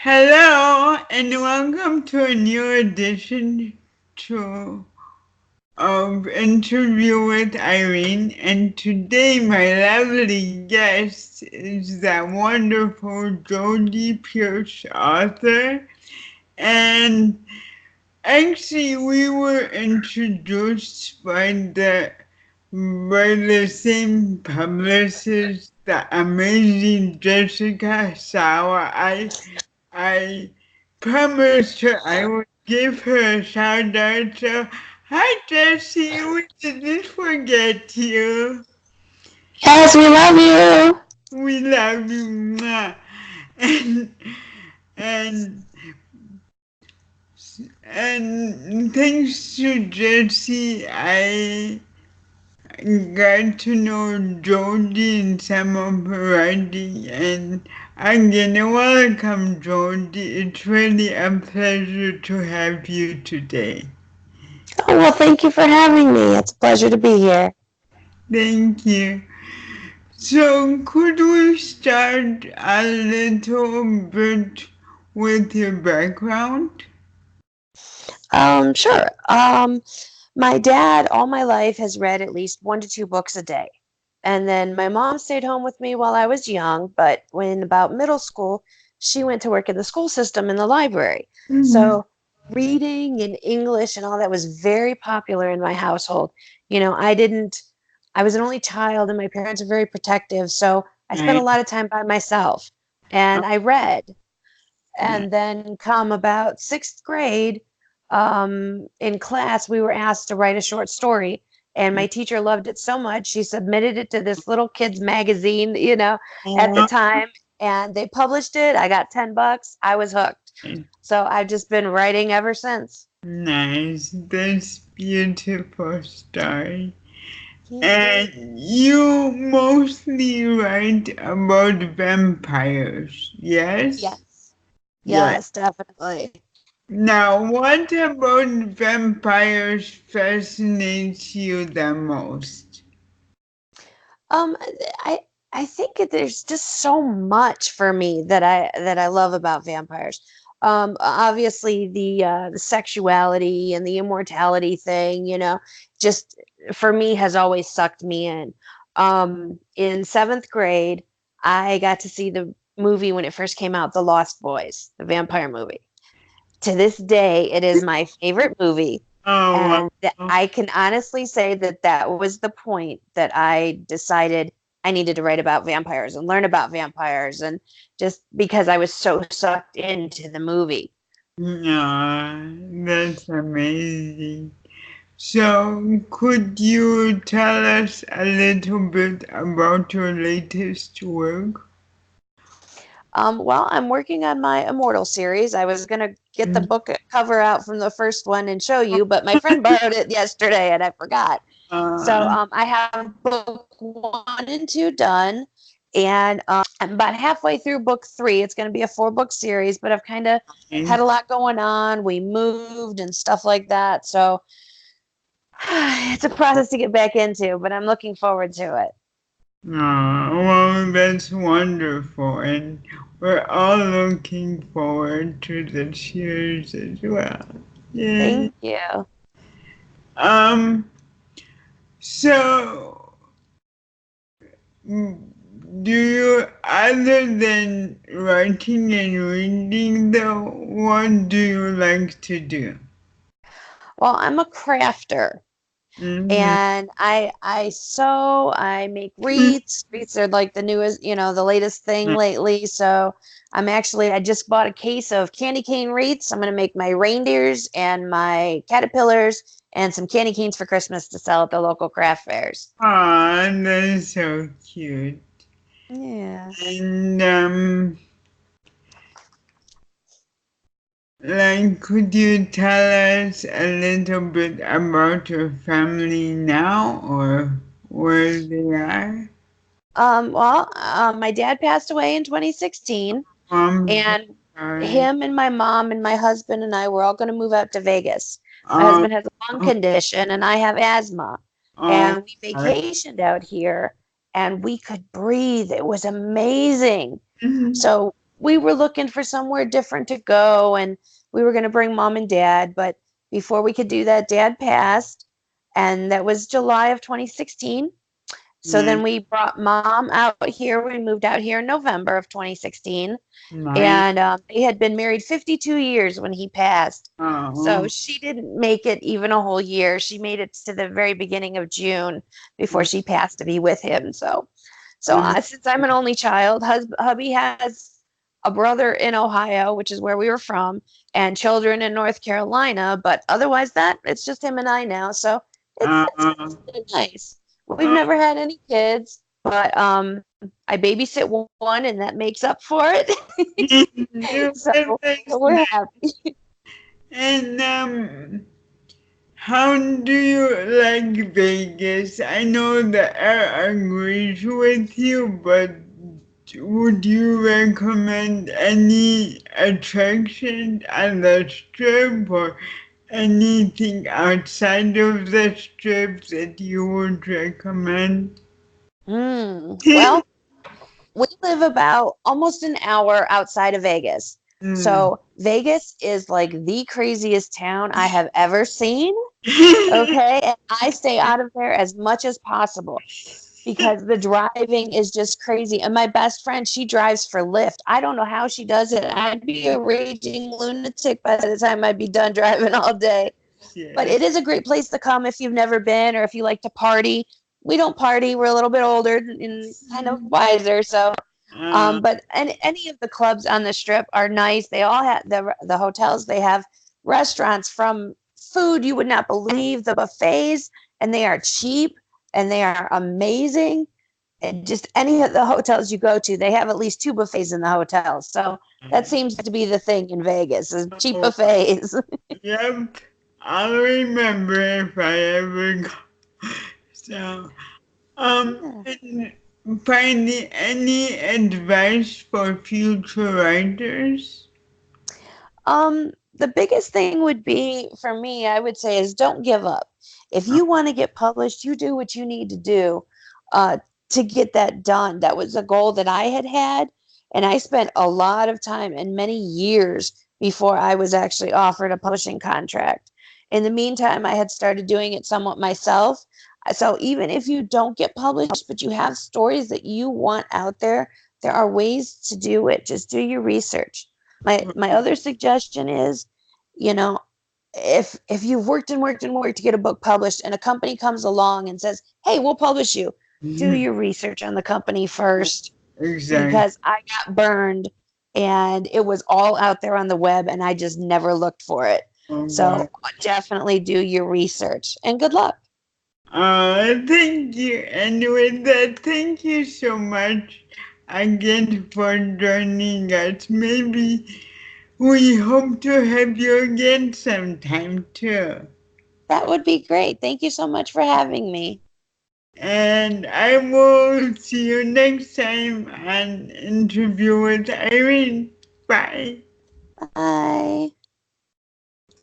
Hello and welcome to a new edition to of Interview with Irene. And today my lovely guest is that wonderful Jodie Pierce author. And actually we were introduced by the same publicist, the amazing Jessica Sauer. I promised her I would give her a shout out. So, hi Jessie, we didn't forget you. Yes, we love you. We love you. Mwah. And and and thanks to Jessie, I got to know Jodie and some of her writing, and again, welcome, Jodie. It's really a pleasure to have you today. Oh, well, thank you for having me. It's a pleasure to be here. Thank you. So, could we start a little bit with your background? Sure. My dad, all my life, has read at least 1 to 2 books a day. And then my mom stayed home with me while I was young, but when about middle school, she went to work in the school system in the library. Mhm. So reading and English and all that was very popular in my household. I was an only child and my parents were very protective. So I spent a Right. lot of time by myself and I read. Yeah. And then come about sixth grade, in class, we were asked to write a short story. And my teacher loved it so much, she submitted it to this little kids magazine, at the Oh, time, and they published it. I got $10. I was hooked. So I've just been writing ever since. nice. That's beautiful story. Yeah. And you mostly write about vampires, yes? Yes. Yes. Yes, definitely. Now, what about vampires fascinates you the most? Um, I I think there's just so much for me that I love about vampires. Obviously the sexuality and the immortality thing, just for me has always sucked me in. In seventh grade, I got to see the movie when it first came out, The Lost Boys, the vampire movie. To this day, it is my favorite movie. Oh, And wow. I can honestly say that that was the point that I decided I needed to write about vampires and learn about vampires, and just because I was so sucked into the movie. No, that's amazing. So, could you tell us a little bit about your latest work? Well, I'm working on my Immortal series. I was going to get the book cover out from the first one and show you, but my friend borrowed it yesterday and I forgot. So Uh, I have book 1 and 2 done, and I'm about halfway through book 3. It's going to be a 4 book series, but I've kind of had a lot going on. We moved and stuff like that, so it's a process to get back into, but I'm looking forward to it. well, that's wonderful, and we're all looking forward to the cheers as well. Yay. Thank you. Um, so, mm, do you, other than writing and reading, though, what do you like to do? Well, I'm a crafter. Mm-hmm. And I sew, I make wreaths. Wreaths are like the newest, the latest thing lately. So I just bought a case of candy cane wreaths. I'm gonna make my reindeers and my caterpillars and some candy canes for Christmas to sell at the local craft fairs. Aw, that's so cute. Yeah. And, like, could you tell us a little bit about your family now or where they are? My dad passed away in 2016, I'm and sorry. him and my mom and my husband and I were all going to move out to Vegas. My Um, husband has a lung condition and I have asthma. um, And we vacationed out here and we could breathe. It was amazing. mhm. So we were looking for somewhere different to go, and we were going to bring mom and dad. But before we could do that, dad passed, and that was July of 2016. So Yeah. then we brought mom out here. We moved out here in November of 2016, Nice. and they had been married 52 years when he passed. So Oh. she didn't make it even a whole year. She made it to the very beginning of June before she passed to be with him. So since I'm an only child, hubby has a brother in Ohio, which is where we were from, and children in North Carolina. But otherwise, that it's just him and I now. So it's Uh, been nice. We've oh, never had any kids, but I babysit one, and that makes up for it. so, that's so we're nice. happy. And how do you like Vegas? I know that I agree with you, but would you recommend any attraction on the strip or anything outside of the strip that you would recommend? Well, we live about almost an hour outside of Vegas. Mm. So Vegas is like the craziest town I have ever seen. Okay. And I stay out of there as much as possible because the driving is just crazy. And my best friend, she drives for Lyft. I don't know how she does it. I'd be a raging lunatic by the time I'd be done driving all day. But Yes. it is a great place to come if you've never been or if you like to party. We don't party. We're a little bit older and kind of wiser. Uh, But any of the clubs on the strip are nice. They all have the hotels. They have restaurants from food you would not believe, the buffets, and they are cheap and they are amazing. And just any of the hotels you go to, they have at least two buffets in the hotels. So that seems to be the thing in Vegas is cheap oh, buffets. yep. I'll remember if I ever go. So, Yeah. and finally, any advice for future writers? The biggest thing would be for me, I would say, is don't give up. If you want to get published, you do what you need to do uh, to get that done. That was a goal that I had had, and I spent a lot of time and many years before I was actually offered a publishing contract. In the meantime, I had started doing it somewhat myself. So even if you don't get published, but you have stories that you want out there are ways to do it. Just do your research. My other suggestion is, you know, if you've worked and worked and worked to get a book published and a company comes along and says, "Hey, we'll publish you," do Mhm. your research on the company first Exactly. because I got burned and it was all out there on the web and I just never looked for it. Oh, So wow. definitely do your research and good luck. Thank you. And with that, thank you so much again for joining us. Maybe we hope to have you again sometime too. That would be great. Thank you so much for having me. And I will see you next time on Interview with Irene. Bye. Bye.